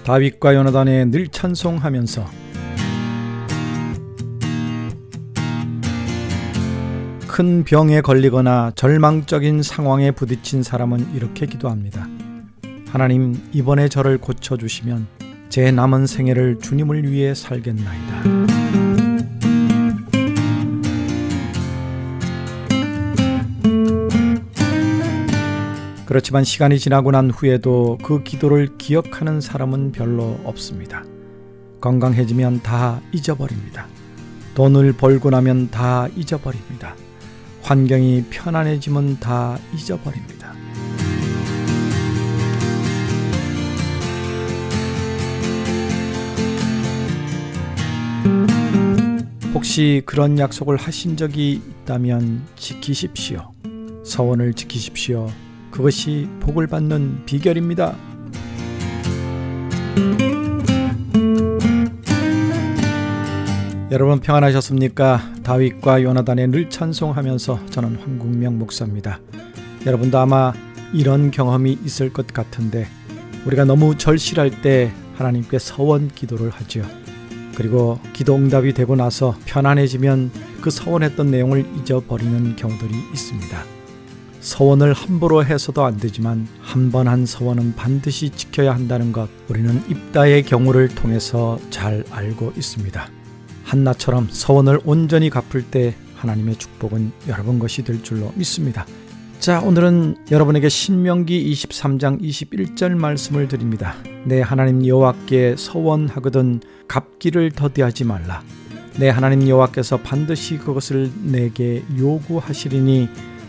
다윗과 요나단의 늘 찬송하면서 큰 병에 걸리거나 절망적인 상황에 부딪힌 사람은 이렇게 기도합니다. 하나님, 이번에 저를 고쳐주시면 제 남은 생애를 주님을 위해 살겠나이다. 그렇지만 시간이 지나고 난 후에도 그 기도를 기억하는 사람은 별로 없습니다. 건강해지면 다 잊어버립니다. 돈을 벌고 나면 다 잊어버립니다. 환경이 편안해지면 다 잊어버립니다. 혹시 그런 약속을 하신 적이 있다면 지키십시오. 서원을 지키십시오. 그것이 복을 받는 비결입니다. 여러분 평안하셨습니까? 다윗과 요나단의 늘 찬송하면서 저는 황국명 목사입니다. 여러분도 아마 이런 경험이 있을 것 같은데, 우리가 너무 절실할 때 하나님께 서원 기도를 하죠. 그리고 기도 응답이 되고 나서 편안해지면 그 서원했던 내용을 잊어버리는 경우들이 있습니다. 서원을 함부로 해서도 안 되지만 한 번 한 서원은 반드시 지켜야 한다는 것, 우리는 입다의 경우를 통해서 잘 알고 있습니다. 한나처럼 서원을 온전히 갚을 때 하나님의 축복은 여러분 것이 될 줄로 믿습니다. 자, 오늘은 여러분에게 신명기 23장 21절 말씀을 드립니다. 내 하나님 여호와께 서원하거든 갚기를 더디하지 말라. 내 하나님 여호와께서 반드시 그것을 내게 요구하시리니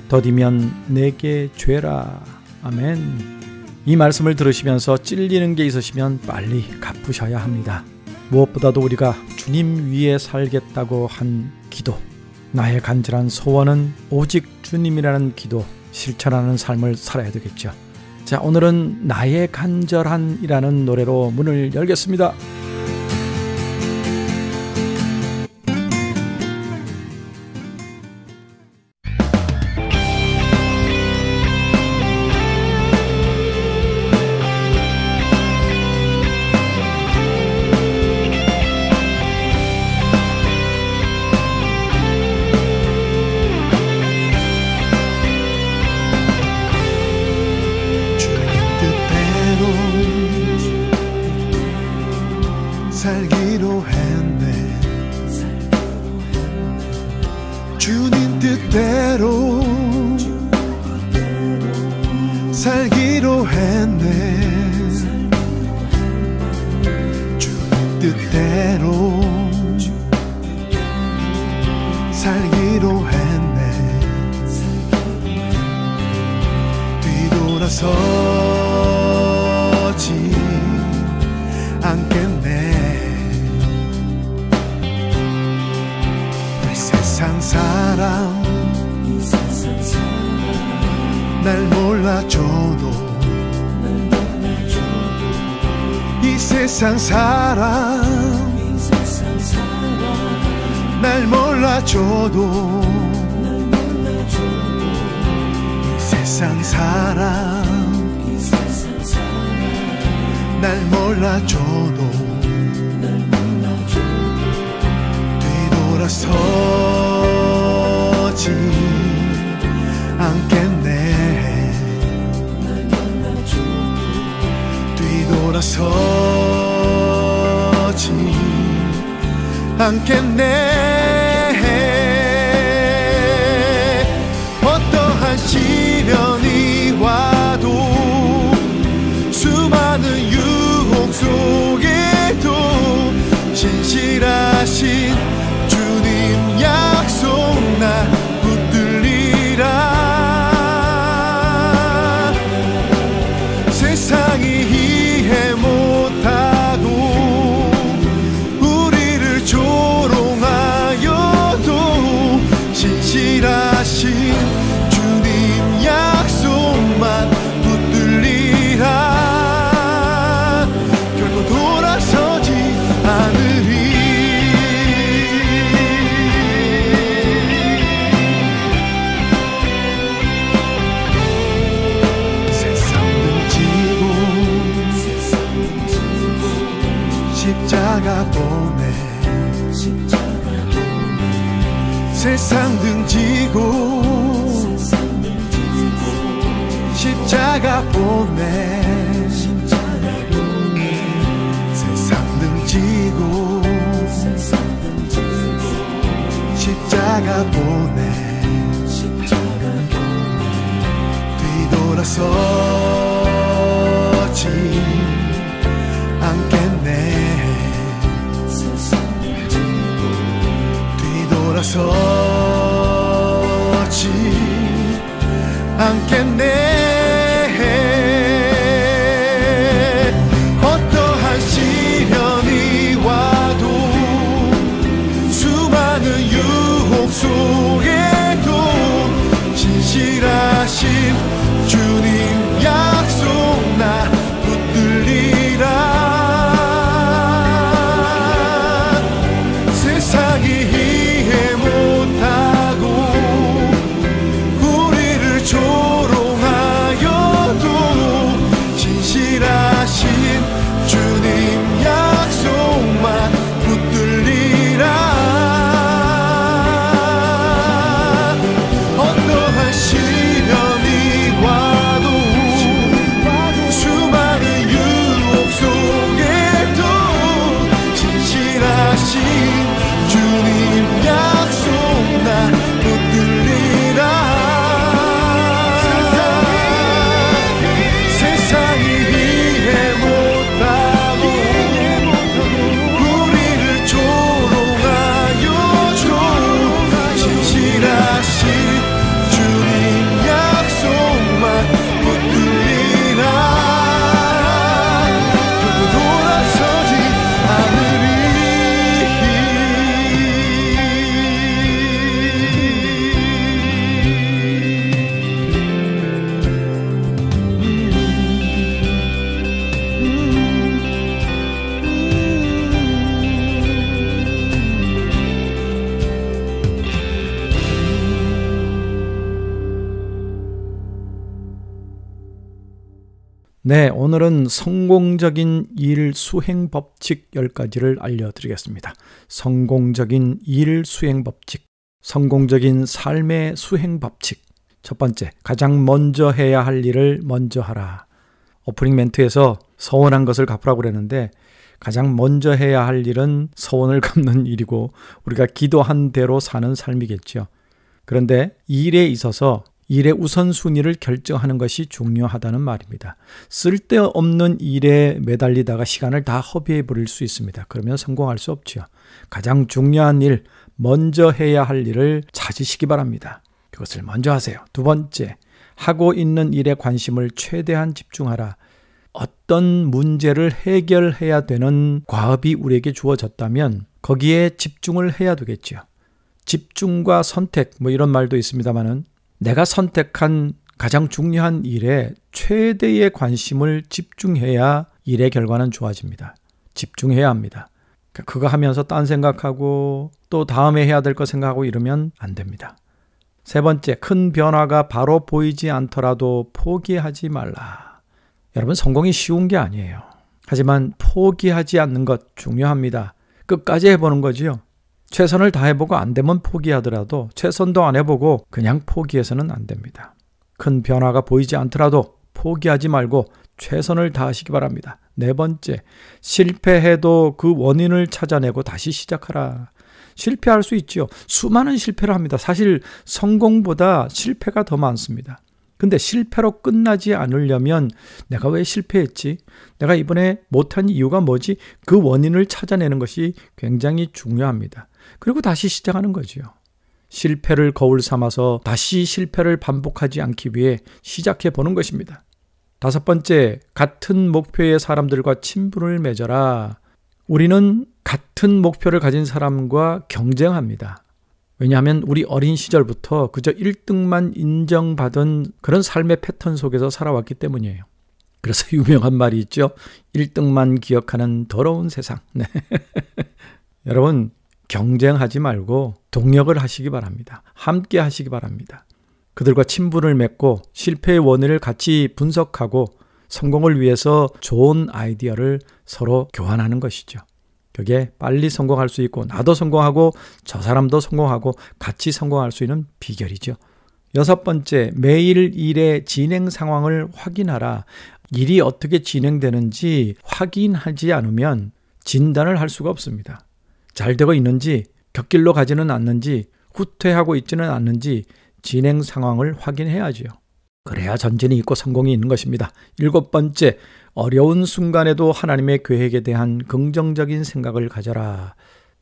더디면 내게 죄라. 아멘. 이 말씀을 들으시면서 찔리는 게 있으시면 빨리 갚으셔야 합니다. 무엇보다도 우리가 주님 위에 살겠다고 한 기도, 나의 간절한 소원은 오직 주님이라는 기도, 실천하는 삶을 살아야 되겠죠. 자, 오늘은 나의 간절한이라는 노래로 문을 열겠습니다. 살기로 했네. 주님 뜻대로 살기로 했네. 주님 뜻대로 살기로 했네. 뒤돌아서지 않겠네. 세상 사람 날 몰라줘도 이 세상 사람 날 몰라줘도 이 세상 사람 날 몰라줘도 뒤돌아서지 않겠네. 뒤돌아서지 않겠네. 어떠한 시련이 와도 수많은 유혹 속에도 신실하신 주님 약속 나 붙들리라. 세상이 이해 못하고 우리를 조롱하는 세상 등지고 십자가 보내 세상 등지고 십자가 보내 뒤돌아서지 않겠네 뒤돌아서지 않겠네 어떠한 시련이 와도 수많은 유혹 속에도 진실하신 주님 약속 나 붙들리라 세상이 이해 못하고 우리를 조롱하여도 진실하신 주님 약속만 붙들리라 어떠한 시련이 와도 수많은 유혹 속에도 진실하신 주님 약속 나 붙들리라 세상이 이해 못하고 우리를 조롱하여도 진실하신 주님 약속만 붙들리라 돌아서지 않으리 네, 오늘은 성공적인 일 수행 법칙 10가지를 알려드리겠습니다. 성공적인 일 수행 법칙, 성공적인 삶의 수행 법칙. 첫 번째, 가장 먼저 해야 할 일을 먼저 하라. 오프닝 멘트에서 서원한 것을 갚으라고 그랬는데 가장 먼저 해야 할 일은 서원을 갚는 일이고 우리가 기도한 대로 사는 삶이겠죠. 그런데 일에 있어서 일의 우선순위를 결정하는 것이 중요하다는 말입니다. 쓸데없는 일에 매달리다가 시간을 다 허비해 버릴 수 있습니다. 그러면 성공할 수 없죠. 가장 중요한 일, 먼저 해야 할 일을 찾으시기 바랍니다. 그것을 먼저 하세요. 두 번째, 하고 있는 일에 관심을 최대한 집중하라. 어떤 문제를 해결해야 되는 과업이 우리에게 주어졌다면 거기에 집중을 해야 되겠죠. 집중과 선택, 이런 말도 있습니다만은 내가 선택한 가장 중요한 일에 최대의 관심을 집중해야 일의 결과는 좋아집니다. 집중해야 합니다. 그거 하면서 딴 생각하고 또 다음에 해야 될 거 생각하고 이러면 안 됩니다. 세 번째, 큰 변화가 바로 보이지 않더라도 포기하지 말라. 여러분, 성공이 쉬운 게 아니에요. 하지만 포기하지 않는 것 중요합니다. 끝까지 해보는 거지요. 최선을 다해보고 안 되면 포기하더라도 최선도 안 해보고 그냥 포기해서는 안 됩니다. 큰 변화가 보이지 않더라도 포기하지 말고 최선을 다하시기 바랍니다. 네 번째, 실패해도 그 원인을 찾아내고 다시 시작하라. 실패할 수 있죠. 수많은 실패를 합니다. 사실 성공보다 실패가 더 많습니다. 근데 실패로 끝나지 않으려면 내가 왜 실패했지? 내가 이번에 못한 이유가 뭐지? 그 원인을 찾아내는 것이 굉장히 중요합니다. 그리고 다시 시작하는 거죠. 실패를 거울 삼아서 다시 실패를 반복하지 않기 위해 시작해 보는 것입니다. 다섯 번째, 같은 목표의 사람들과 친분을 맺어라. 우리는 같은 목표를 가진 사람과 경쟁합니다. 왜냐하면 우리 어린 시절부터 그저 1등만 인정받은 그런 삶의 패턴 속에서 살아왔기 때문이에요. 그래서 유명한 말이 있죠. 1등만 기억하는 더러운 세상. 네. 여러분, 경쟁하지 말고 동력을 하시기 바랍니다. 함께 하시기 바랍니다. 그들과 친분을 맺고 실패의 원인을 같이 분석하고 성공을 위해서 좋은 아이디어를 서로 교환하는 것이죠. 그게 빨리 성공할 수 있고 나도 성공하고 저 사람도 성공하고 같이 성공할 수 있는 비결이죠. 6번째, 매일 일의 진행 상황을 확인하라. 일이 어떻게 진행되는지 확인하지 않으면 진단을 할 수가 없습니다. 잘 되고 있는지, 곁길로 가지는 않는지, 후퇴하고 있지는 않는지 진행 상황을 확인해야죠. 그래야 전진이 있고 성공이 있는 것입니다. 7번째, 어려운 순간에도 하나님의 계획에 대한 긍정적인 생각을 가져라.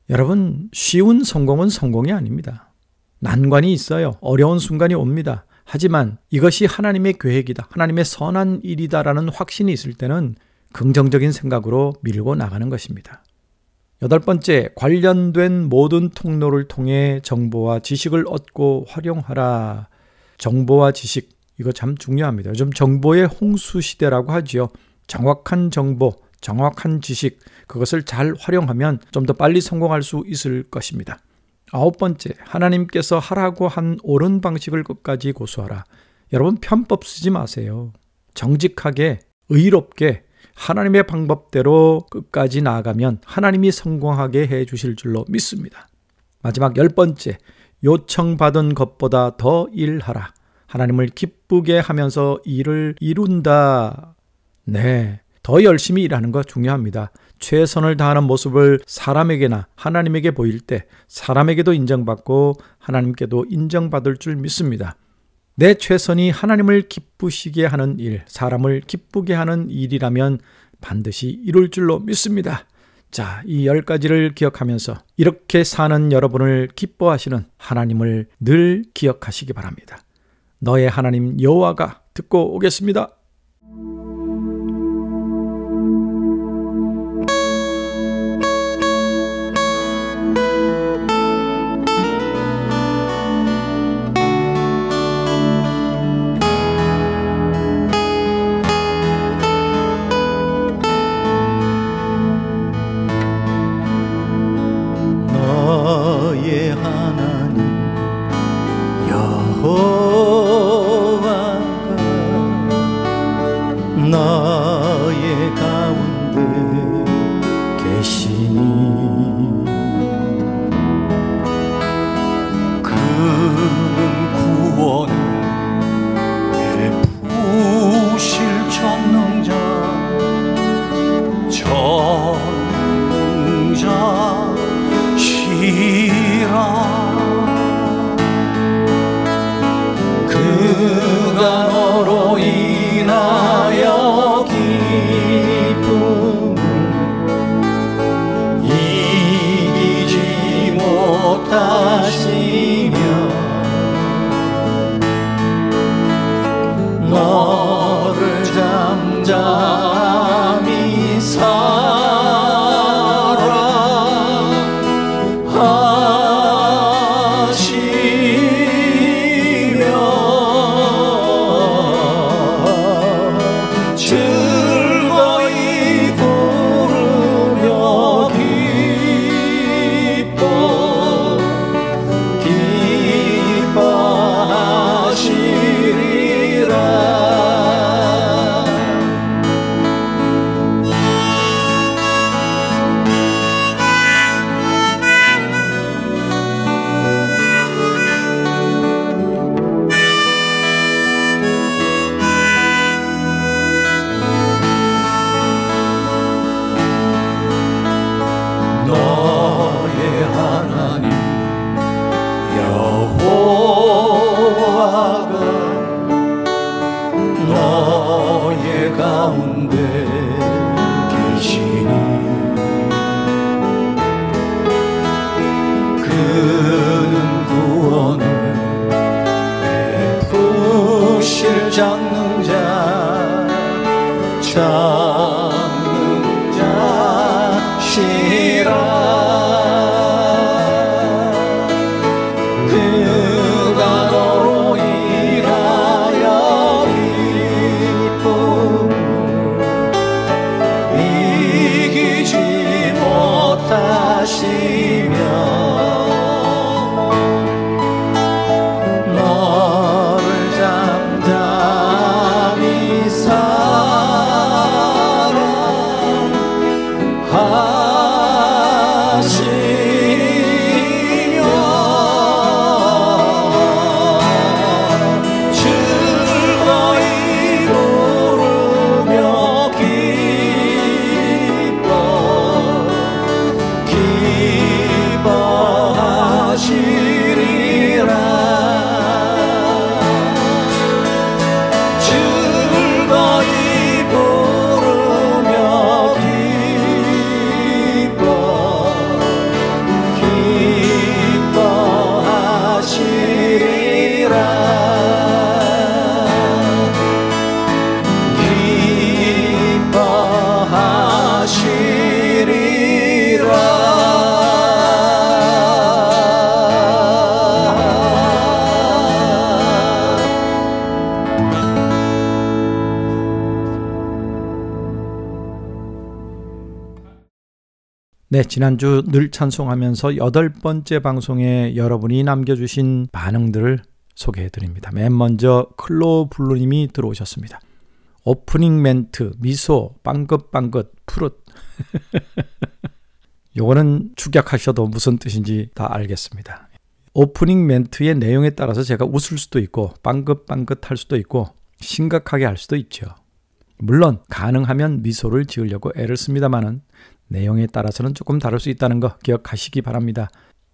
여러분, 쉬운 성공은 성공이 아닙니다. 난관이 있어요. 어려운 순간이 옵니다. 하지만 이것이 하나님의 계획이다, 하나님의 선한 일이다라는 확신이 있을 때는 긍정적인 생각으로 밀고 나가는 것입니다. 8번째, 관련된 모든 통로를 통해 정보와 지식을 얻고 활용하라. 정보와 지식, 이거 참 중요합니다. 요즘 정보의 홍수 시대라고 하지요. 정확한 정보, 정확한 지식, 그것을 잘 활용하면 좀 더 빨리 성공할 수 있을 것입니다. 9번째, 하나님께서 하라고 한 옳은 방식을 끝까지 고수하라. 여러분, 편법 쓰지 마세요. 정직하게, 의롭게 하나님의 방법대로 끝까지 나아가면 하나님이 성공하게 해 주실 줄로 믿습니다. 마지막 10번째, 요청받은 것보다 더 일하라. 하나님을 기쁘게 하면서 일을 이룬다. 네, 더 열심히 일하는 거 중요합니다. 최선을 다하는 모습을 사람에게나 하나님에게 보일 때 사람에게도 인정받고 하나님께도 인정받을 줄 믿습니다. 내 최선이 하나님을 기쁘시게 하는 일, 사람을 기쁘게 하는 일이라면 반드시 이룰 줄로 믿습니다. 자, 이 10가지를 기억하면서 이렇게 사는 여러분을 기뻐하시는 하나님을 늘 기억하시기 바랍니다. 너의 하나님 여호와가 듣고 오겠습니다. 너의 하나님 여호와가 너의 가운데 계시니 그는 구원을 베푸실 전능자 그가 너로 인하여 기쁨을 이기지 못하시며 너를 잠잠히 너를 잠잠히 사 네, 지난주 늘 찬송하면서 8번째 방송에 여러분이 남겨주신 반응들을 소개해드립니다. 맨 먼저 클로블루님이 들어오셨습니다. 오프닝 멘트, 미소, 빵긋빵긋, 푸릇. 요거는 축약하셔도 무슨 뜻인지 다 알겠습니다. 오프닝 멘트의 내용에 따라서 제가 웃을 수도 있고 빵긋빵긋 할 수도 있고 심각하게 할 수도 있죠. 물론 가능하면 미소를 지으려고 애를 씁니다마는 내용에 따라서는 조금 다를 수 있다는 거 기억하시기 바랍니다.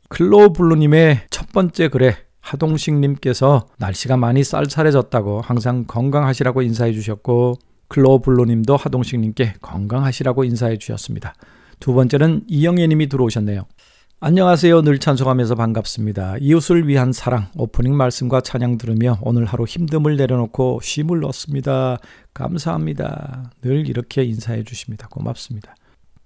클로블루님의 첫 번째 글에 하동식님께서 날씨가 많이 쌀쌀해졌다고 항상 건강하시라고 인사해 주셨고, 클로블루님도 하동식님께 건강하시라고 인사해 주셨습니다. 두 번째는 이영애님이 들어오셨네요. 안녕하세요. 늘 찬송하면서 반갑습니다. 이웃을 위한 사랑 오프닝 말씀과 찬양 들으며 오늘 하루 힘듦을 내려놓고 쉼을 얻습니다. 감사합니다. 늘 이렇게 인사해 주십니다. 고맙습니다.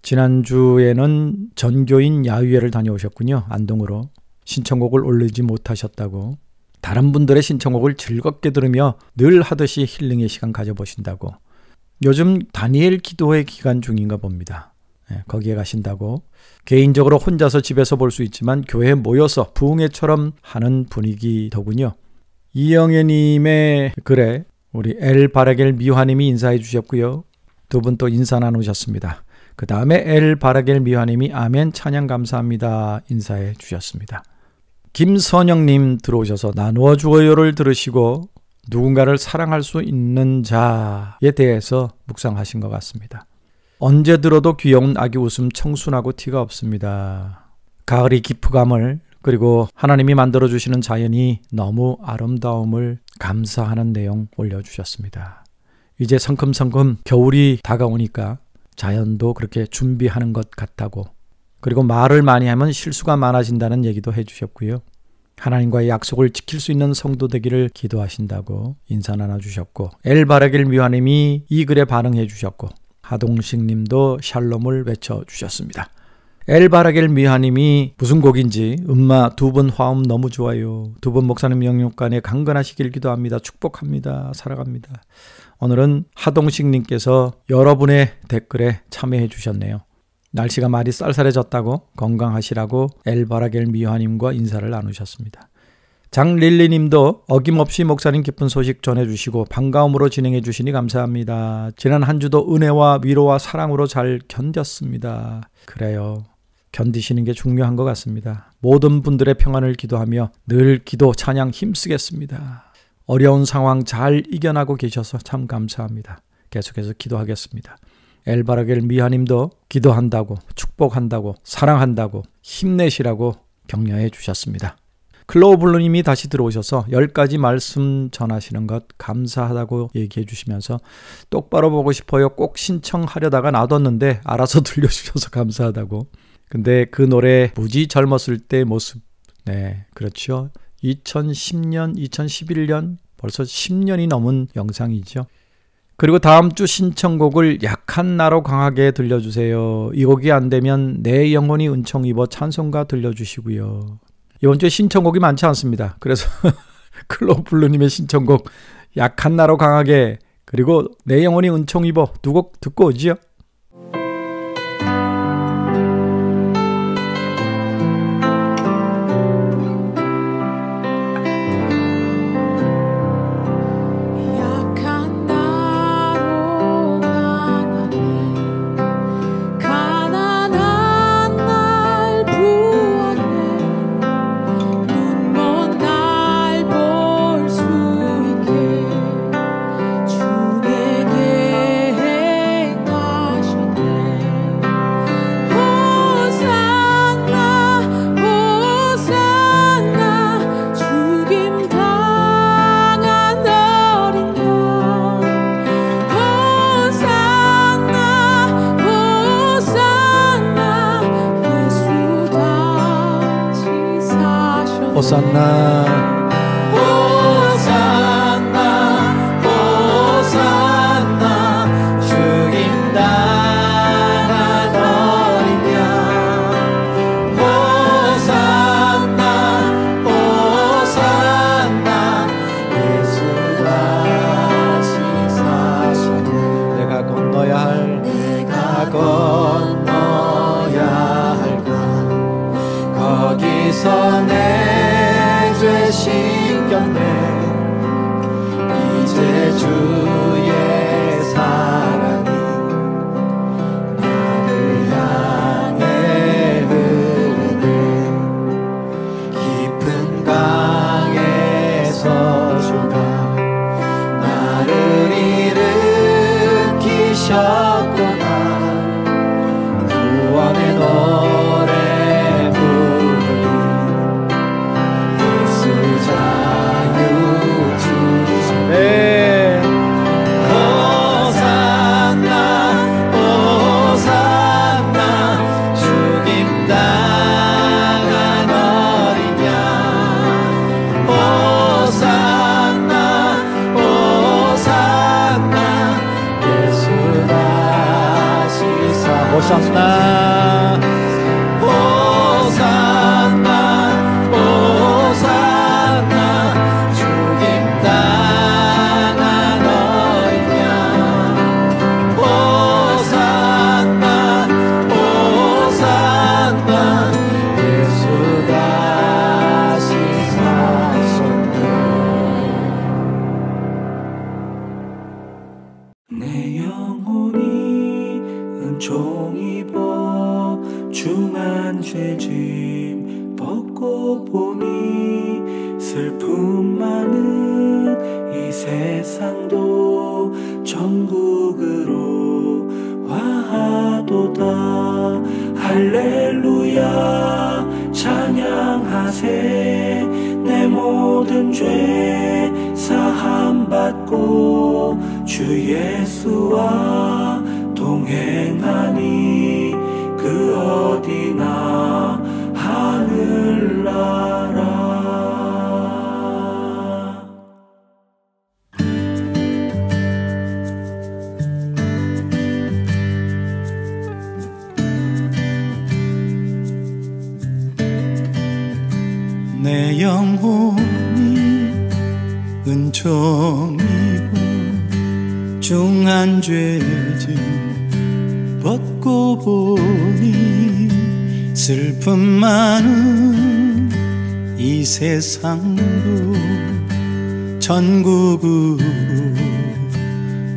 지난주에는 전교인 야유회를 다녀오셨군요. 안동으로. 신청곡을 올리지 못하셨다고, 다른 분들의 신청곡을 즐겁게 들으며 늘 하듯이 힐링의 시간 가져보신다고, 요즘 다니엘 기도회 기간 중인가 봅니다. 거기에 가신다고, 개인적으로 혼자서 집에서 볼 수 있지만 교회에 모여서 부흥회처럼 하는 분위기더군요. 이영애님의 글에 우리 엘바라겔 미화님이 인사해 주셨고요. 두 분 또 인사 나누셨습니다. 그 다음에 엘바라겔 미화님이 아멘 찬양 감사합니다 인사해 주셨습니다. 김선영님 들어오셔서 나누어 주어요를 들으시고 누군가를 사랑할 수 있는 자에 대해서 묵상하신 것 같습니다. 언제 들어도 귀여운 아기 웃음 청순하고 티가 없습니다. 가을이 기프감을, 그리고 하나님이 만들어주시는 자연이 너무 아름다움을 감사하는 내용 올려주셨습니다. 이제 성큼성큼 겨울이 다가오니까 자연도 그렇게 준비하는 것 같다고, 그리고 말을 많이 하면 실수가 많아진다는 얘기도 해주셨고요. 하나님과의 약속을 지킬 수 있는 성도 되기를 기도하신다고 인사 나눠주셨고, 엘바라겔 미화님이 이 글에 반응해 주셨고, 하동식님도 샬롬을 외쳐주셨습니다. 엘바라겔 미화님이 무슨 곡인지 음마 두 분 화음 너무 좋아요. 두 분 목사님 영육간에 강건하시길 기도합니다. 축복합니다. 사랑합니다. 오늘은 하동식님께서 여러분의 댓글에 참여해 주셨네요. 날씨가 많이 쌀쌀해졌다고 건강하시라고 엘바라겔 미화님과 인사를 나누셨습니다. 장릴리님도 어김없이 목사님 기쁜 소식 전해주시고 반가움으로 진행해 주시니 감사합니다. 지난 한 주도 은혜와 위로와 사랑으로 잘 견뎠습니다. 그래요. 견디시는 게 중요한 것 같습니다. 모든 분들의 평안을 기도하며 늘 기도 찬양 힘쓰겠습니다. 어려운 상황 잘 이겨나고 계셔서 참 감사합니다. 계속해서 기도하겠습니다. 엘바라겔 미화님도 기도한다고, 축복한다고, 사랑한다고, 힘내시라고 격려해 주셨습니다. 클로블루님이 다시 들어오셔서 10가지 말씀 전하시는 것 감사하다고 얘기해 주시면서 똑바로 보고 싶어요. 꼭 신청하려다가 놔뒀는데 알아서 들려주셔서 감사하다고. 근데 그 노래 무지 젊었을 때 모습, 네 그렇죠. 2010년, 2011년 벌써 10년이 넘은 영상이죠. 그리고 다음 주 신청곡을 약한 나로 강하게 들려주세요. 이 곡이 안 되면 내 영혼이 은총 입어 찬송가 들려주시고요. 이번 주에 신청곡이 많지 않습니다. 그래서 클로블루님의 신청곡 약한 나로 강하게, 그리고 내 영혼이 은총 입어 두 곡 듣고 오지요. 호산나 호산나 호산나 죽임 당한 어린 양 호산나 호산나 예수 다시 사셨네. 내가 건너야 할 주의 사랑이 나를 향해 흐르네. 깊은 강에서 주가 나를 일으키셨구나. 구원의 노래 부르리. 예수 자유 주시네. 호산나 호산나 죽임 당한 어린 양. 호산나 호산나 예수 다시 사. 호산나 호산나 호산나 죽임 당한 어린 양. 호산나 호산나 예수 다시 사셨네. 내 영혼이 은총 입어 중한 죄짐 벗고 보니 슬픔 많은 이 세상도 천국으로 와도다. 할렐루야 찬양하세. 내 모든 죄 사함 받고 주 예수와 동행하니 그 어디나 하늘나라. 내 영혼이 은총 입어 중한 죄짐 벗고 보니 슬픔 많은 이 세상도 천국으로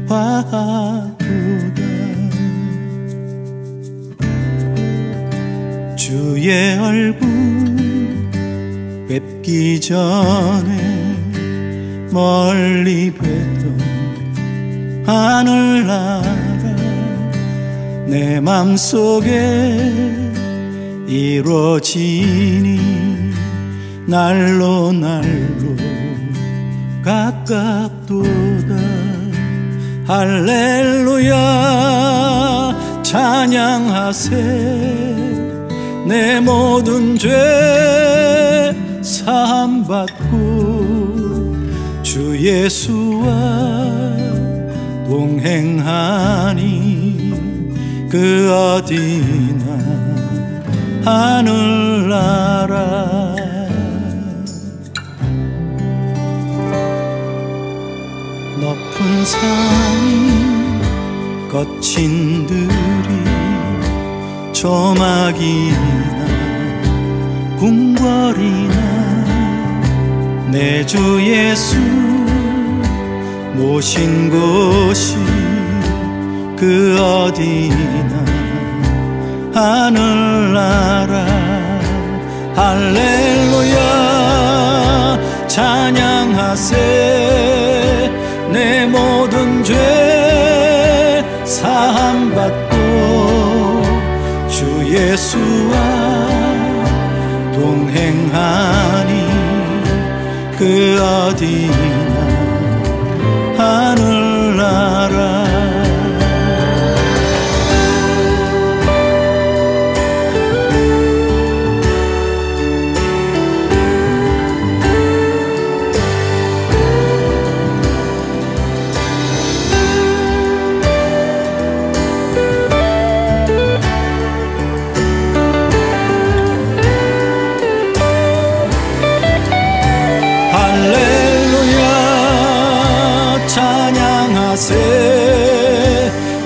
와도다. 주의 얼굴 뵙기 전에 멀리 뵀던 하늘나라 내 맘속에 이루어지니 날로 날로 가깝도다. 할렐루야 찬양하세. 내 모든 죄 사함받고 주 예수와 동행하니 그 어디나 하늘나라. 높은 산이 거친 들이 조막이나 궁궐이나 내 주 예수 모신 곳이 그 어디나 하늘나라. 할렐루야 찬양하세. 내 모든 죄 사함받고 주 예수와 동행하니 그 어디나 하늘나라.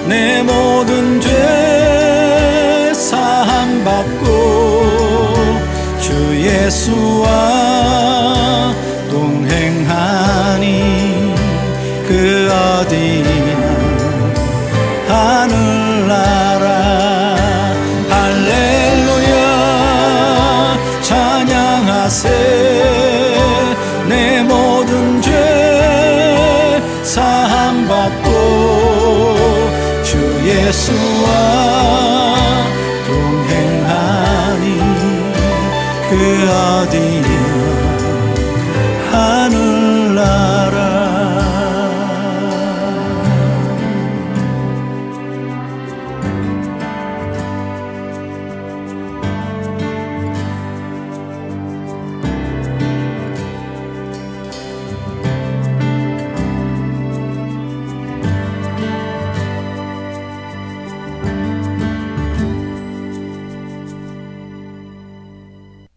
내 모든 죄 사함받고 주 예수와 동행하니 그 어디나 하늘나라 할렐루야 찬양하세 내 모든 죄 사함받고 주 예수와 동행하니 그 어디나 하늘나라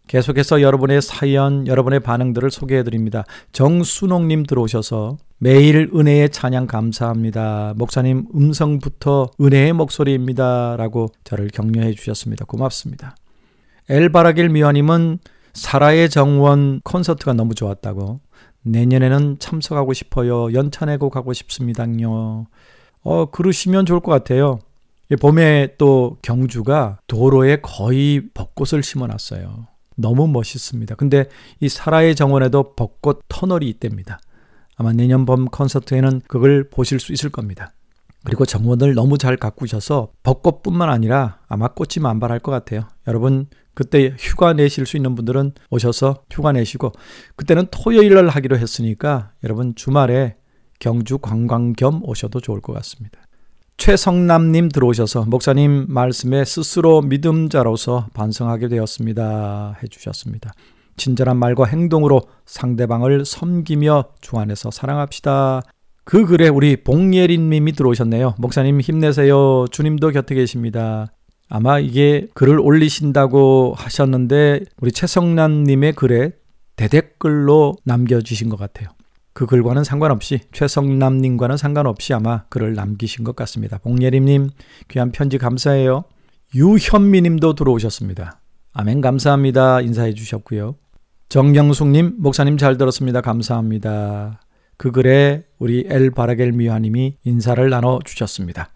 계속해서 여러분의 사연, 여러분의 반응들을 소개해드립니다. 정순옥님 들어오셔서 매일 은혜의 찬양 감사합니다. 목사님 음성부터 은혜의 목소리입니다. 라고 저를 격려해 주셨습니다. 고맙습니다. 엘바라길 미화님은 사라의 정원 콘서트가 너무 좋았다고 내년에는 참석하고 싶어요. 연차 내고 가고 싶습니다요. 그러시면 좋을 것 같아요. 봄에 또 경주가 도로에 거의 벚꽃을 심어놨어요. 너무 멋있습니다. 근데 이 사라의 정원에도 벚꽃 터널이 있답니다. 아마 내년 봄 콘서트에는 그걸 보실 수 있을 겁니다. 그리고 정원을 너무 잘 가꾸셔서 벚꽃뿐만 아니라 아마 꽃이 만발할 것 같아요. 여러분 그때 휴가 내실 수 있는 분들은 오셔서 휴가 내시고 그때는 토요일날 하기로 했으니까 여러분 주말에 경주 관광 겸 오셔도 좋을 것 같습니다. 최성남님 들어오셔서 목사님 말씀에 스스로 믿음자로서 반성하게 되었습니다 해주셨습니다. 친절한 말과 행동으로 상대방을 섬기며 주 안에서 사랑합시다. 그 글에 우리 봉예린 님이 들어오셨네요. 목사님 힘내세요. 주님도 곁에 계십니다. 아마 이게 글을 올리신다고 하셨는데 우리 최성남 님의 글에 대댓글로 남겨주신 것 같아요. 그 글과는 상관없이 최성남님과는 상관없이 아마 글을 남기신 것 같습니다. 봉예림님 귀한 편지 감사해요. 유현미님도 들어오셨습니다. 아멘 감사합니다. 인사해 주셨고요. 정영숙님 목사님 잘 들었습니다. 감사합니다. 그 글에 우리 엘바라겔 미화님이 인사를 나눠주셨습니다.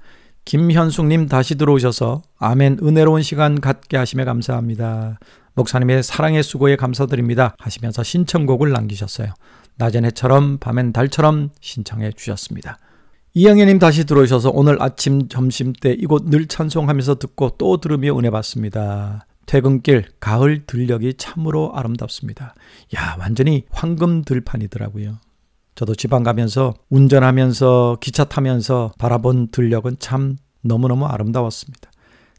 김현숙님 다시 들어오셔서 아멘 은혜로운 시간 갖게 하시며 감사합니다. 목사님의 사랑의 수고에 감사드립니다 하시면서 신청곡을 남기셨어요. 낮엔 해처럼 밤엔 달처럼 신청해 주셨습니다. 이영애님 다시 들어오셔서 오늘 아침 점심때 이곳 늘 찬송하면서 듣고 또 들으며 은혜 받습니다. 퇴근길 가을 들녘이 참으로 아름답습니다. 야 완전히 황금 들판이더라고요. 저도 지방 가면서 운전하면서 기차 타면서 바라본 들녘은 참 너무너무 아름다웠습니다.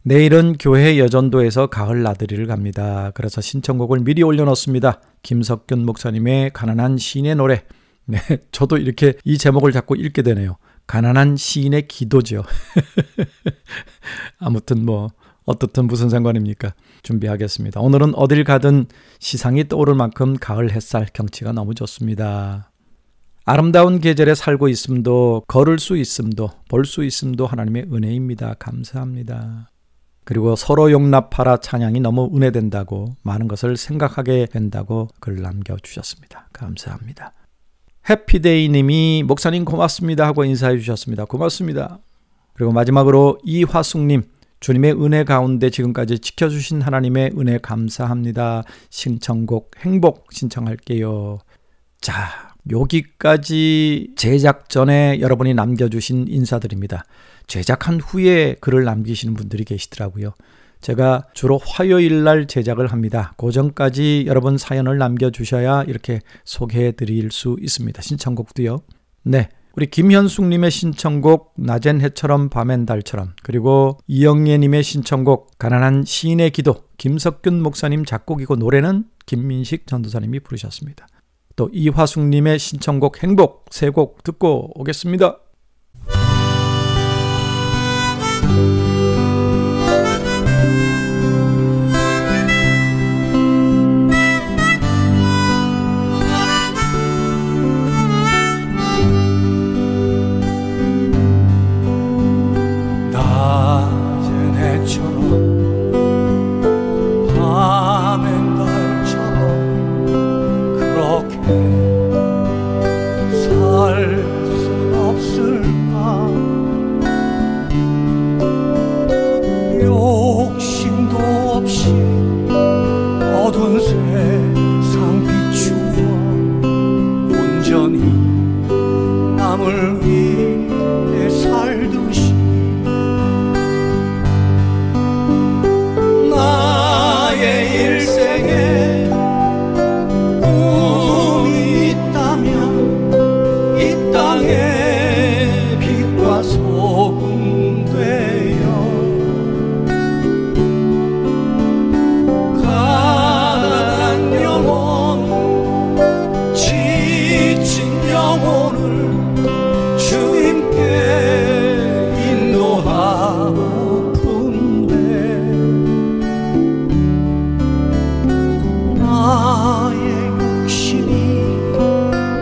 내일은 교회 여전도에서 가을 나들이를 갑니다. 그래서 신청곡을 미리 올려놓습니다. 김석균 목사님의 가난한 시인의 노래. 네, 저도 이렇게 이 제목을 자꾸 읽게 되네요. 가난한 시인의 기도죠. 아무튼 어떻든 무슨 상관입니까? 준비하겠습니다. 오늘은 어딜 가든 시상이 떠오를 만큼 가을 햇살 경치가 너무 좋습니다. 아름다운 계절에 살고 있음도 걸을 수 있음도 볼 수 있음도 하나님의 은혜입니다. 감사합니다. 그리고 서로 용납하라 찬양이 너무 은혜된다고 많은 것을 생각하게 된다고 글 남겨주셨습니다. 감사합니다. 해피데이 님이 목사님 고맙습니다 하고 인사해 주셨습니다. 고맙습니다. 그리고 마지막으로 이화숙님 주님의 은혜 가운데 지금까지 지켜주신 하나님의 은혜 감사합니다. 신청곡 행복 신청할게요. 자 여기까지 제작 전에 여러분이 남겨주신 인사드립니다. 제작한 후에 글을 남기시는 분들이 계시더라고요. 제가 주로 화요일 날 제작을 합니다. 그 전까지 여러분 사연을 남겨주셔야 이렇게 소개해 드릴 수 있습니다. 신청곡도요. 네, 우리 김현숙님의 신청곡 낮엔 해처럼 밤엔 달처럼 그리고 이영예님의 신청곡 가난한 시인의 기도 김석균 목사님 작곡이고 노래는 김민식 전도사님이 부르셨습니다. 또 이화숙님의 신청곡 행복 세 곡 듣고 오겠습니다. 낮은 해처럼 밤엔 달처럼 그렇게 살 순 없을 남을 위해 살듯이 나의 일생에 꿈이 있다면 이 땅에 빛과 소금 되어 가난한 영혼 지친 영혼을 주님께 인도하고픈데 나의 욕심이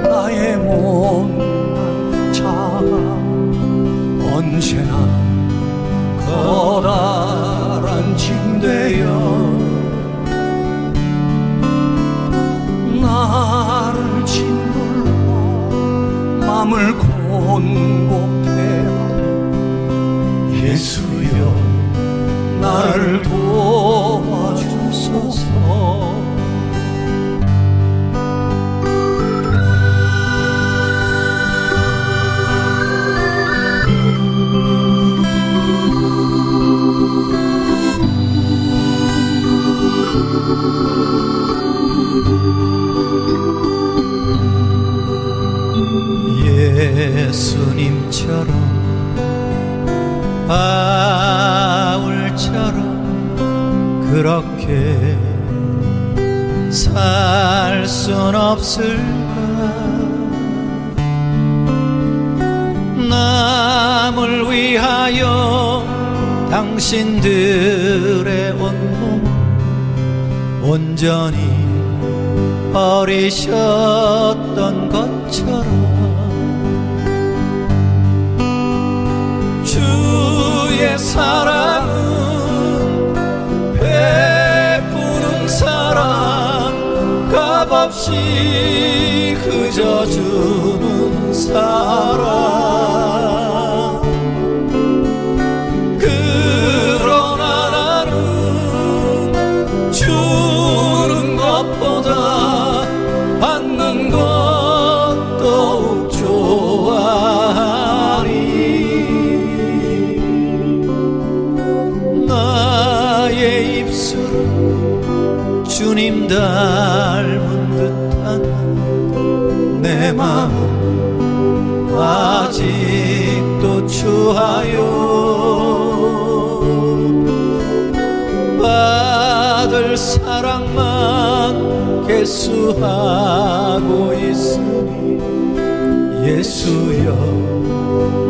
나의 못난 자가 언제나 커다란 짐되어 나를 짓눌러 맘을 곤곡해 예수여 나를 도와주소서. 예수님처럼 바울처럼 그렇게 살 순 없을까? 남을 위하여 당신들의 온몸 온전히 버리셨던 것처럼 주의 사랑은 베푸는 사랑 값없이 그저주는 사랑 그러나 나는 주는 것보다 받는 것 더욱 좋아하리. 나의 입술은 주님 닮은 듯한 내 마음 아직도 추하여 받을 사랑만 개수하고 있으니 예수여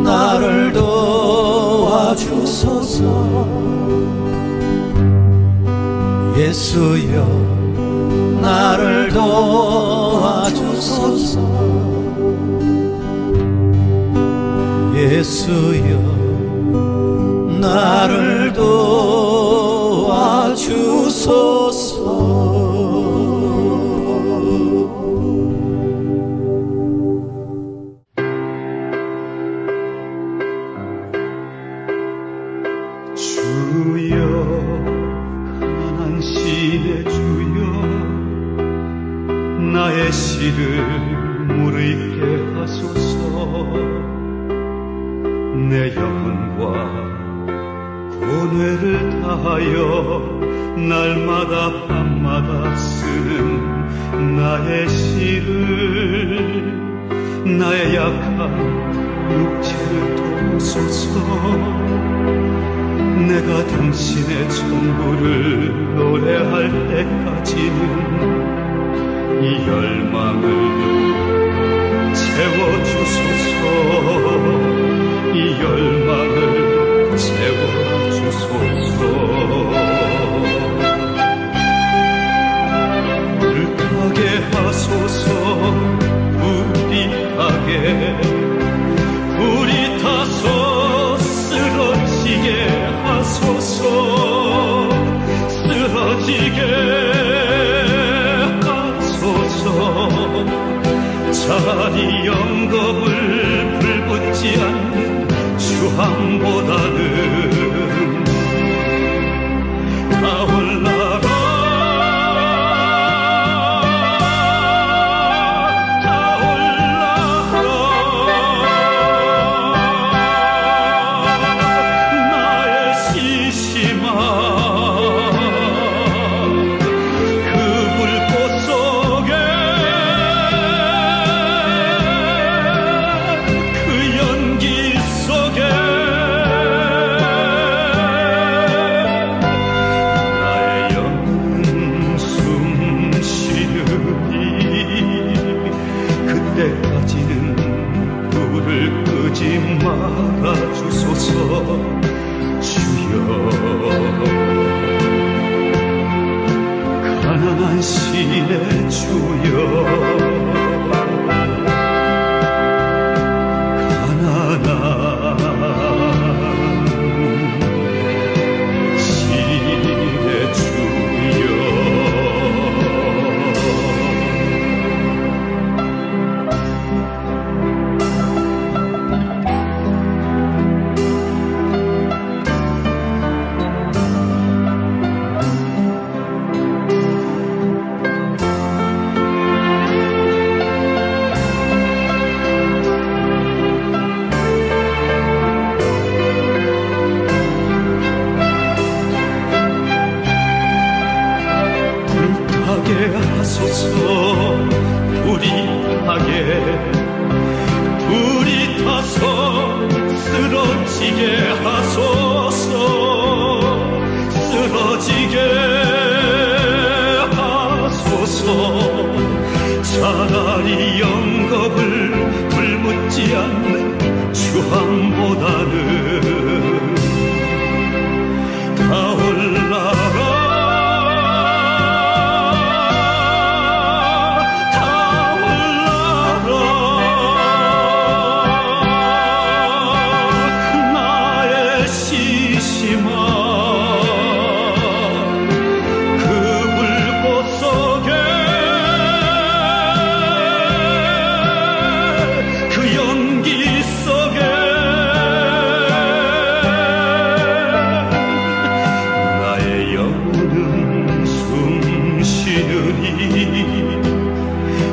나를 도와주소서. 예수여 나를 도와주소서. 예수여 나를 도와주소서. 나의 시를 무르익게 하소서. 내 영혼과 고뇌를 다하여 날마다 밤마다 쓰는 나의 시를 나의 약한 육체를 도우소서. 내가 당신의 전부를 노래할 때까지는 이 열망을 채워주소서. 이 열망을 채워주소서. 불타게 하소서. 불이 타게 불이 타서 쓰러지게 하소서. 쓰러지게 차라리 영겁을 불붙지 않는 주황보다는 타올라라 타올라라 말아 주소서. 주여 가난한 신의 주여 가난한 신의 주여 하소서. 불이 타서 쓰러지게 하소서. 쓰러지게 하소서. 차라리 영겁을 불묻지 않는 주황보다는 타올라라.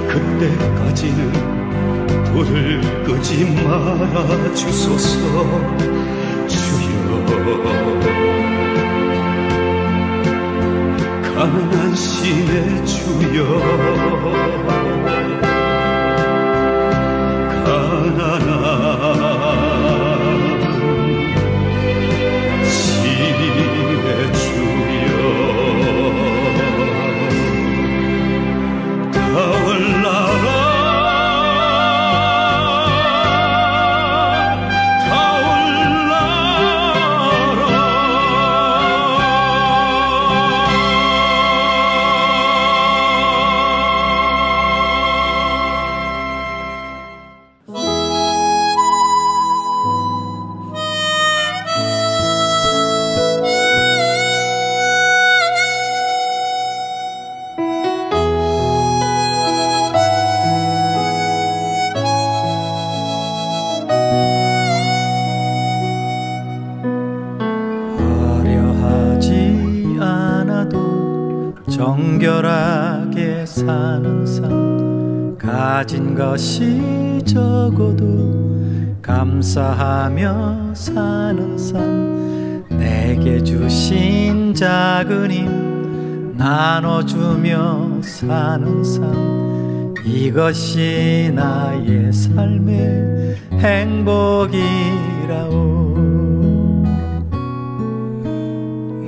그때까지는 불을 끄지 말아 주소서. 주여 가난한 신의 주여 가난한 신의 주여 타올라라. 정결하게 사는 삶, 가진 것이 적어도 감사하며 사는 삶, 내게 주신 작은 힘 나눠주며 사는 삶, 이것이 나의 삶의 행복이라오.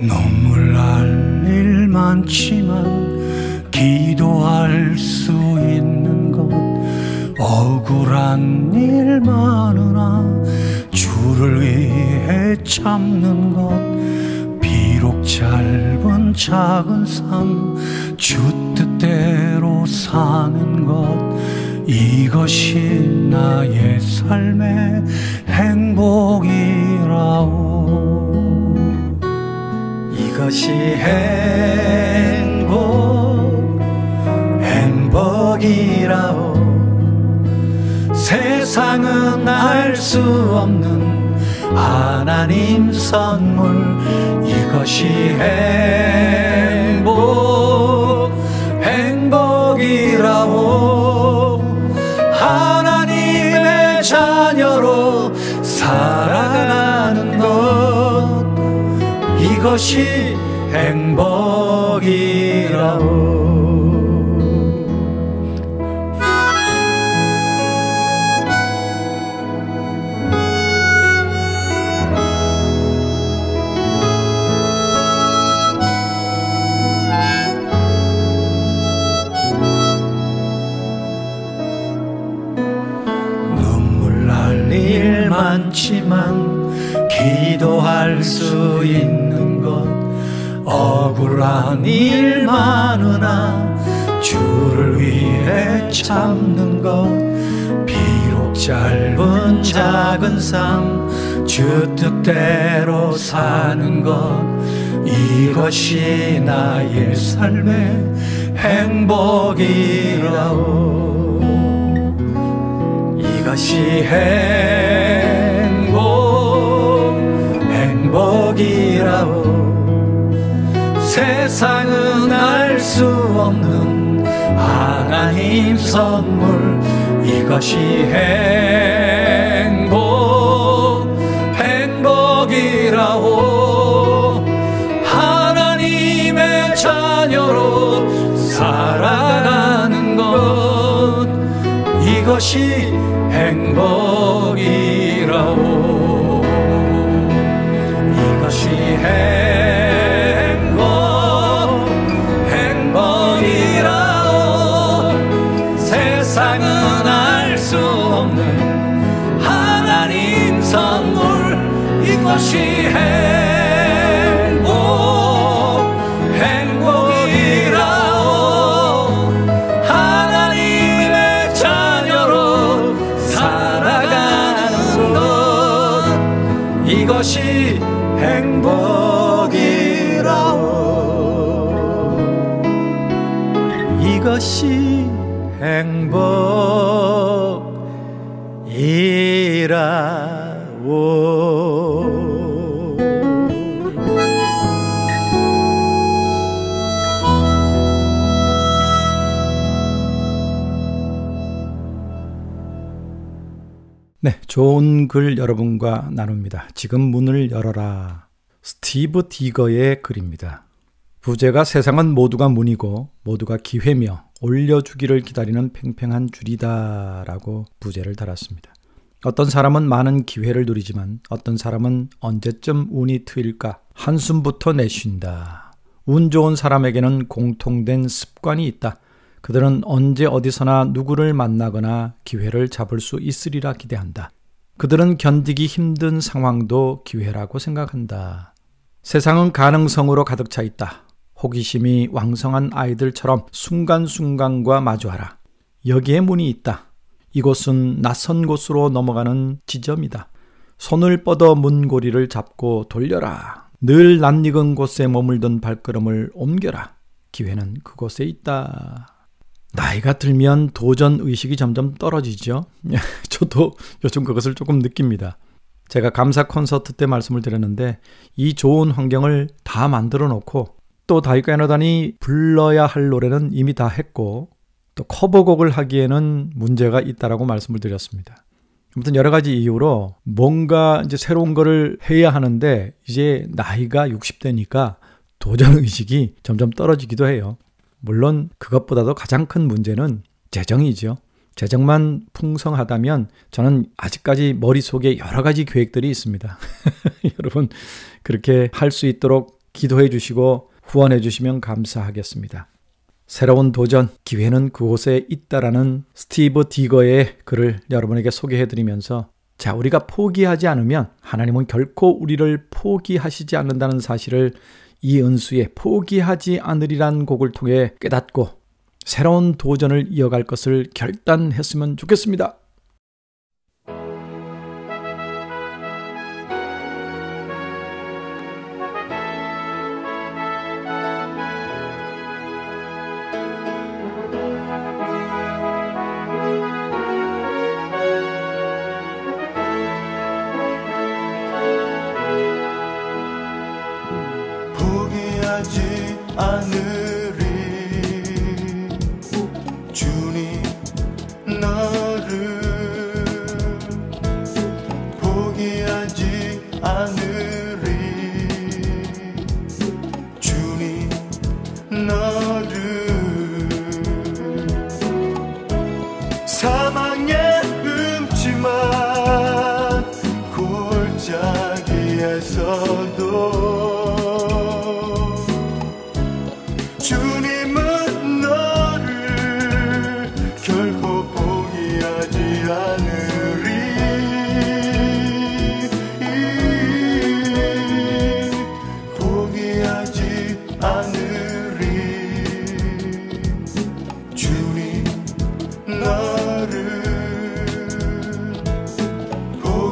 눈물 날 일 많지만 기도할 수 있는 것, 억울한 일 많으나 주를 위해 참는 것, 비록 짧은 작은 삶 주 뜻대로 사는 것, 이것이 나의 삶의 행복이라오. 이것이 행복이라오. 세상은 알 수 없는 하나님 선물, 이것이 행복이라오. 하나님의 자녀로 살아가는 것, 이것이 행복이라오. 많지만 기도할 수 있는 것 억울한 일 많으나 주를 위해 참는 것 비록 짧은 작은 삶 주 뜻대로 사는 것 이것이 나의 삶의 행복이라오. 이것이 행복이라오. 세상은 알 수 없는 하나님 선물 이것이 행복이라오. 하나님의 자녀로 살아가는 것 이것이 행복이라오. 이것이 행복이라오. 세상은 알 수 없는 하나님 선물 이것이 행복이라오. 하나님의 자녀로 살아가는 것 이것이 행복이라오. 이것이 행복이라오. 네, 좋은 글 여러분과 나눕니다. 지금 문을 열어라. 스티브 디거의 글입니다. 부제가 세상은 모두가 문이고 모두가 기회며 올려주기를 기다리는 팽팽한 줄이다 라고 부제를 달았습니다. 어떤 사람은 많은 기회를 누리지만 어떤 사람은 언제쯤 운이 트일까 한숨부터 내쉰다. 운 좋은 사람에게는 공통된 습관이 있다. 그들은 언제 어디서나 누구를 만나거나 기회를 잡을 수 있으리라 기대한다. 그들은 견디기 힘든 상황도 기회라고 생각한다. 세상은 가능성으로 가득 차 있다. 호기심이 왕성한 아이들처럼 순간순간과 마주하라. 여기에 문이 있다. 이곳은 낯선 곳으로 넘어가는 지점이다. 손을 뻗어 문고리를 잡고 돌려라. 늘 낯익은 곳에 머물던 발걸음을 옮겨라. 기회는 그곳에 있다. 나이가 들면 도전 의식이 점점 떨어지죠. 저도 요즘 그것을 조금 느낍니다. 제가 감사 콘서트 때 말씀을 드렸는데 이 좋은 환경을 다 만들어 놓고 또 다윗과 요나단이 불러야 할 노래는 이미 다 했고 또 커버곡을 하기에는 문제가 있다라고 말씀을 드렸습니다. 아무튼 여러 가지 이유로 뭔가 이제 새로운 거를 해야 하는데 이제 나이가 60대니까 도전 의식이 점점 떨어지기도 해요. 물론 그것보다도 가장 큰 문제는 재정이죠. 재정만 풍성하다면 저는 아직까지 머릿속에 여러 가지 계획들이 있습니다. 여러분 그렇게 할 수 있도록 기도해 주시고 후원해 주시면 감사하겠습니다. 새로운 도전, 기회는 그곳에 있다라는 스티브 디거의 글을 여러분에게 소개해 드리면서 자, 우리가 포기하지 않으면 하나님은 결코 우리를 포기하시지 않는다는 사실을 이 은수에 포기하지 않으리란 곡을 통해 깨닫고 새로운 도전을 이어갈 것을 결단했으면 좋겠습니다. 않으리 주님 너를 포기하지 않으리 주님 너를 사망의 음침한 골짜기에서도 주님은 너를 결코 포기하지 않으리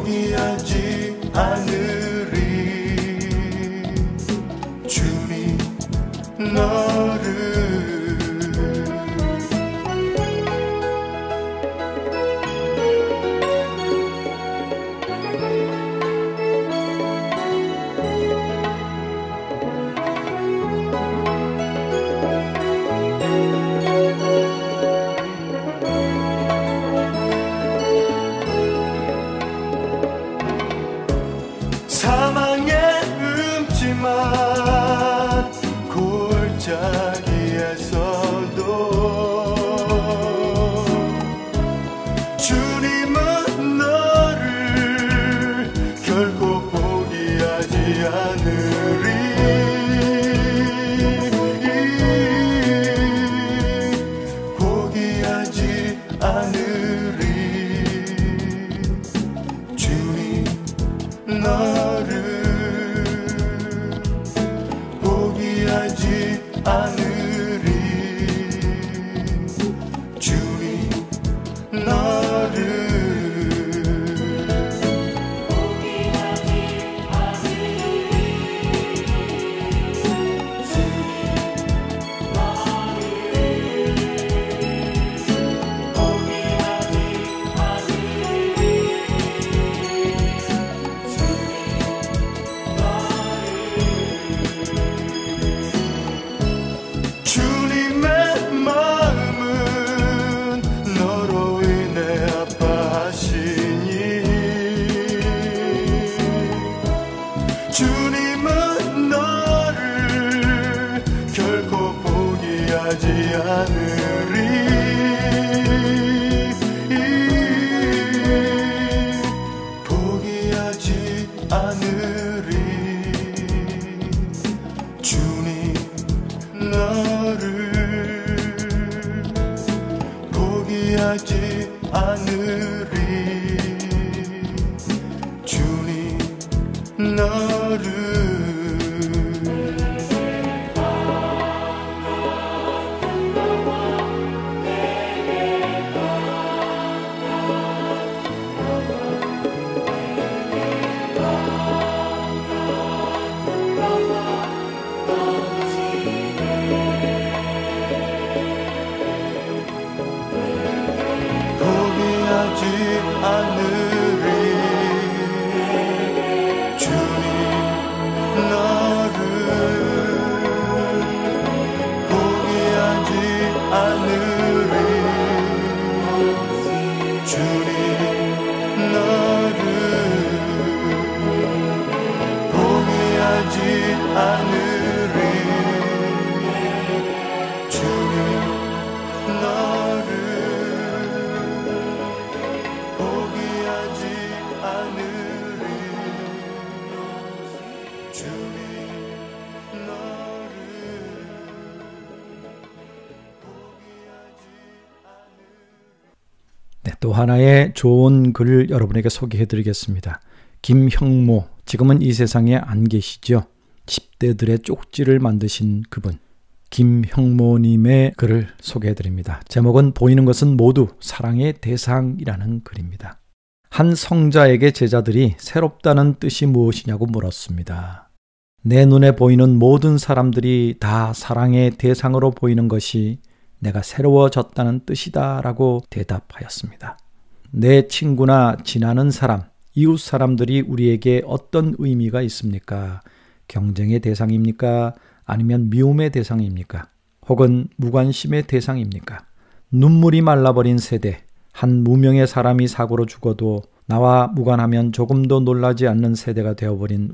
포기하지 않으리. 주님 너를 사망의 음침한 골짜기에서도 주님은 너를 결코 포기하지 않으리. 포기하지 않으리. 주님 너를 포기하지 않으리. 주님 너를 주님의 마음은 너로 인해 아파하시니 주님은 너를 결코 포기하지 않으리. 포기하지 않으리. 주님 너를 포기하지 않으리. 주님 너를 포기하지 않으리. 주님 너를 포기하지 않으리. 주님 너를 포기하지 않으리. 주님 너를 포기하지 않으리. 주님 너를 포기하지 않으리. 네, 또 하나의 좋은 글을 여러분에게 소개해드리겠습니다. 김형모, 지금은 이 세상에 안 계시죠. 10대들의 쪽지를 만드신 그분, 김형모님의 글을 소개해드립니다. 제목은 보이는 것은 모두 사랑의 대상이라는 글입니다. 한 성자에게 제자들이 새롭다는 뜻이 무엇이냐고 물었습니다. 내 눈에 보이는 모든 사람들이 다 사랑의 대상으로 보이는 것이 내가 새로워졌다는 뜻이다 라고 대답하였습니다. 내 친구나 지나는 사람, 이웃 사람들이 우리에게 어떤 의미가 있습니까? 경쟁의 대상입니까? 아니면 미움의 대상입니까? 혹은 무관심의 대상입니까? 눈물이 말라버린 세대, 한 무명의 사람이 사고로 죽어도 나와 무관하면 조금도 놀라지 않는 세대가 되어버린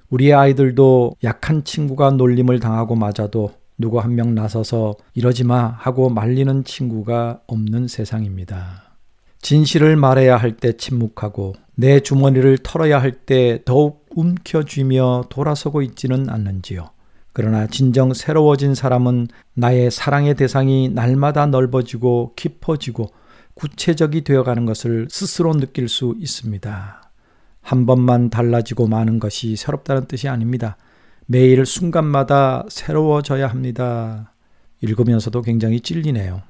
우리의 아이들도 약한 친구가 놀림을 당하고 맞아도 누구 한 명 나서서 이러지 마 하고 말리는 친구가 없는 세상입니다. 진실을 말해야 할 때 침묵하고 내 주머니를 털어야 할 때 더욱 움켜쥐며 돌아서고 있지는 않는지요. 그러나 진정 새로워진 사람은 나의 사랑의 대상이 날마다 넓어지고 깊어지고 구체적이 되어가는 것을 스스로 느낄 수 있습니다. 한 번만 달라지고 마는 것이 새롭다는 뜻이 아닙니다. 매일 순간마다 새로워져야 합니다. 읽으면서도 굉장히 찔리네요.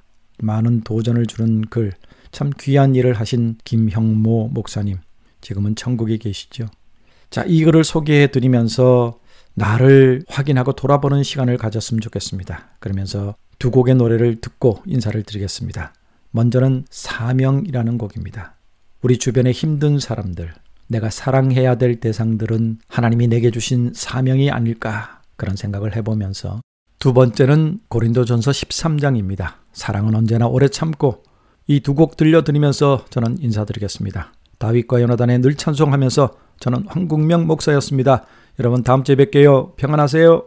많은 도전을 주는 글, 참 귀한 일을 하신 김형모 목사님. 지금은 천국에 계시죠. 자, 이 글을 소개해 드리면서 나를 확인하고 돌아보는 시간을 가졌으면 좋겠습니다. 그러면서 두 곡의 노래를 듣고 인사를 드리겠습니다. 먼저는 사명이라는 곡입니다. 우리 주변의 힘든 사람들, 내가 사랑해야 될 대상들은 하나님이 내게 주신 사명이 아닐까, 그런 생각을 해보면서, 두 번째는 고린도전서 13장입니다. 사랑은 언제나 오래 참고, 이 두 곡 들려드리면서 저는 인사드리겠습니다. 다윗과 요나단의 늘 찬송하면서 저는 황국명 목사였습니다. 여러분 다음 주에 뵐게요. 평안하세요.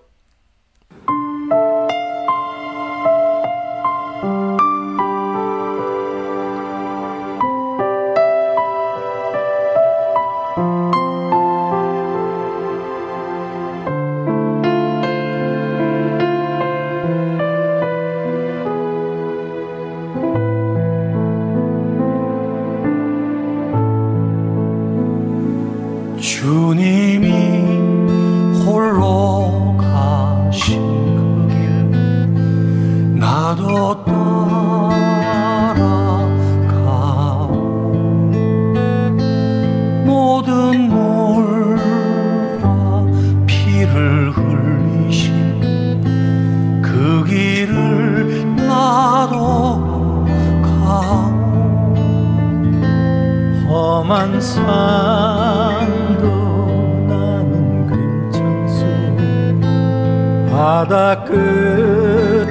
주님이 홀로 가신 그 길 나도 따라가 모든 물과 피를 흘리신 그 길을 나도 가 험한 산도 바다 끝이라도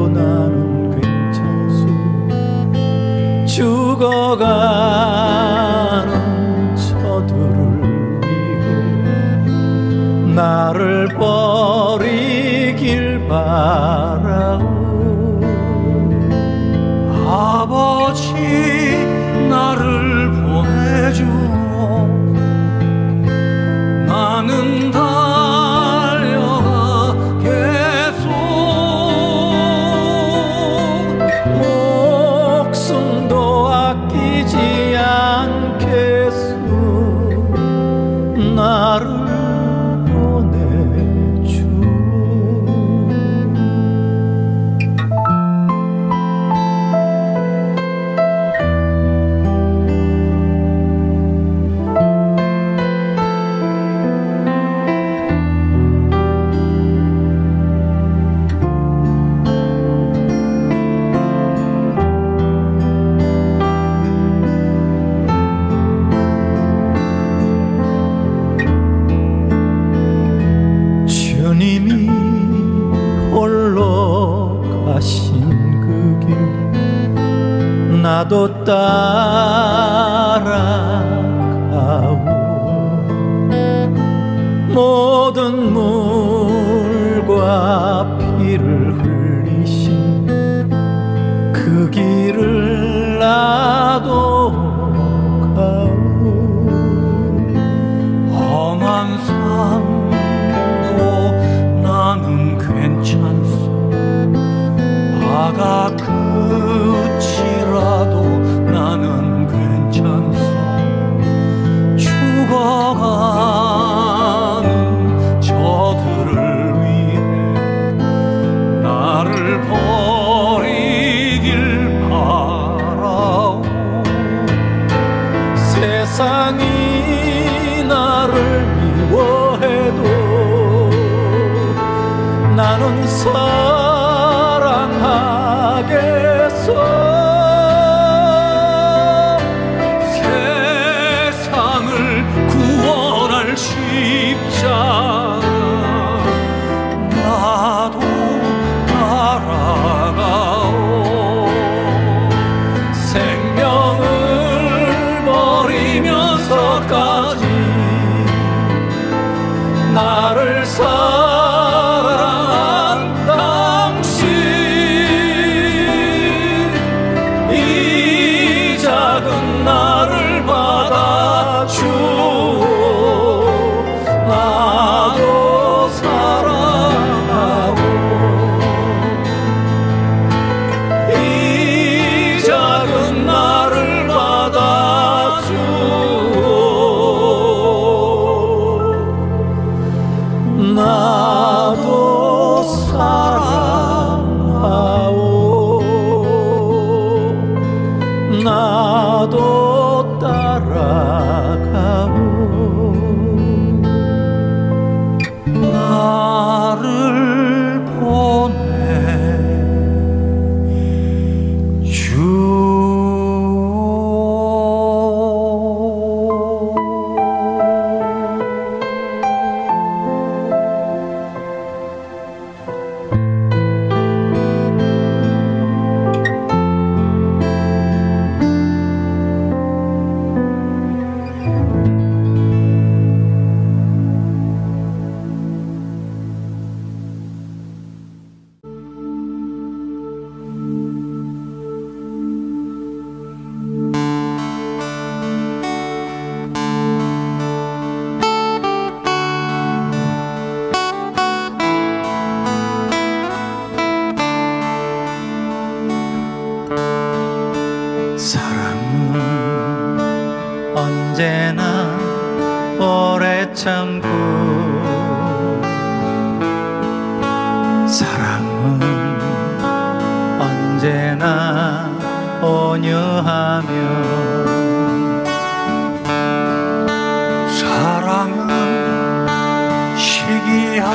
나는 괜찮소. 죽어가는 저들을 위해 나를 버리길 바라오. 아버지 나를 보내주오. 나는 나를 보내주. 주님이 홀로 가신 그 길 나도 따라가오. 모든 물과 피를 흘리신 그 길을 나도 가오. 험한 삶 나는 괜찮소. 바다 끝이라도 나는 괜찮소. 죽어가는 저들을 위해 나를 버리길 바라오. 세상이 나를 미워해도 나는 사랑하겠어. 세상을 구원할 십자가 나도 따라가오. 생명을 버리면서까지 나를 사랑한다. 언제나 오래 참고 사랑은 언제나 온유하며 사랑은 시기하지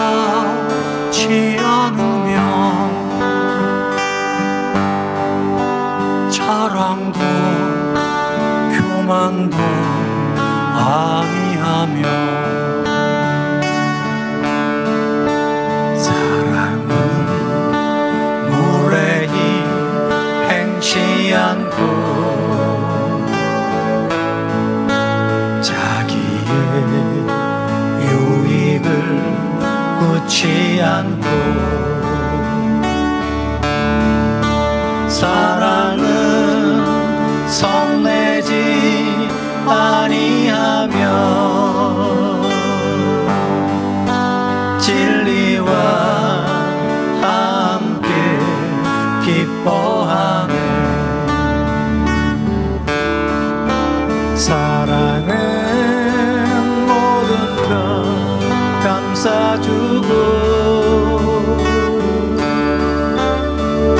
않으며 자랑도 교만도 아니하며 사랑은 무례히 행치 않고 자기의 유익을 굳지 않고 사랑은 성내지 아니하며 진리와 함께 기뻐하네 사랑은 모든 것 감싸주고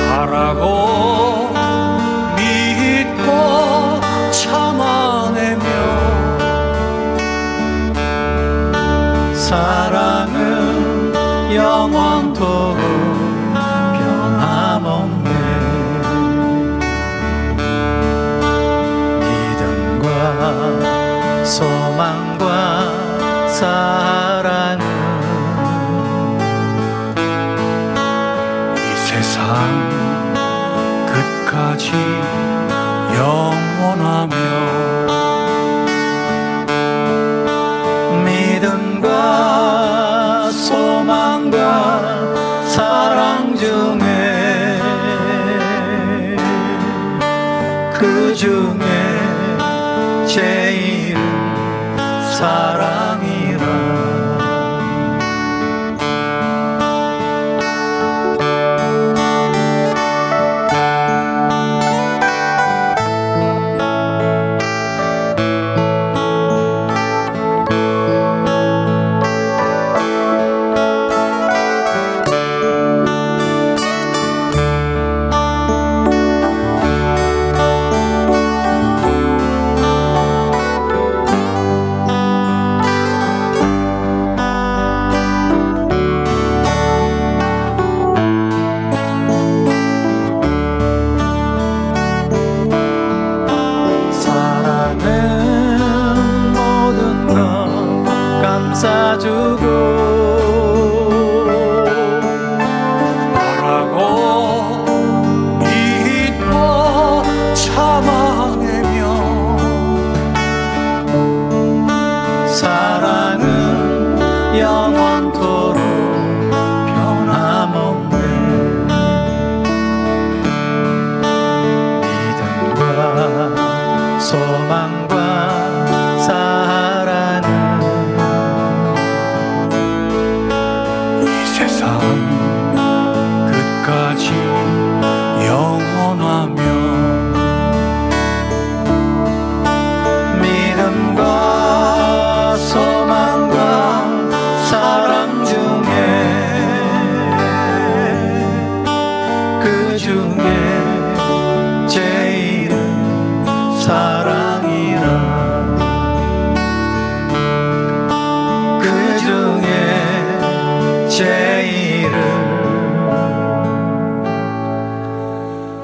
바라고 믿고 참아내며 사랑은 영원토록 변함없네 믿음과 소망과 사랑은 이 세상 끝까지 영원하며 믿음과 소망과 사랑 중에 그 중에 제일은 사랑이라 제일은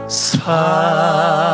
사랑